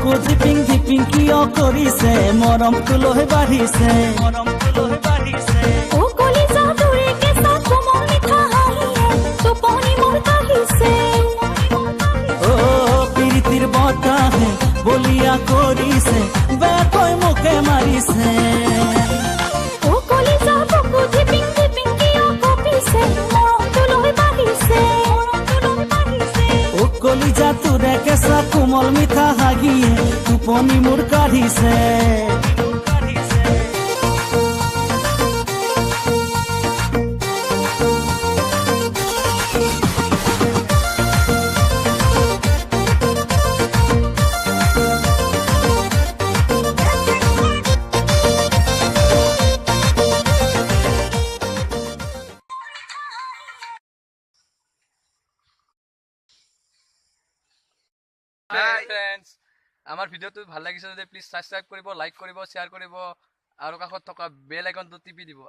বুকু ধিপিং ধিপিং কিয় কৰিছে মৰমটো লৈ বাঢ়িছে ও কলিজা তোৰে কেঁচা কোমল মিঠা হাঁহিয়ে টোপনি মোৰ কাঢ়িছে অ প্ৰীতিৰ বতাহে বলিয়া কৰিছে বেকৈ মুখে মাৰিছে ও কলিজা বুকু ধিপিং ধিপিং কিয় কঁপিছে মৰমটো লৈ বাঢ়িছে ও কলিজা তোৰে কেঁচা কোমল মিঠা হাঁহিয়ে টোপনি মোৰ কাঢ়িছে ফ্ৰেন্ডস আমাৰ ভিডিওটো ভাল লাগিছে যদি প্লিজ সাবস্ক্ৰাইব কৰিব লাইক কৰিব শেয়াৰ কৰিব আৰু কাষত থকা বেল আইকনটো টিপি দিব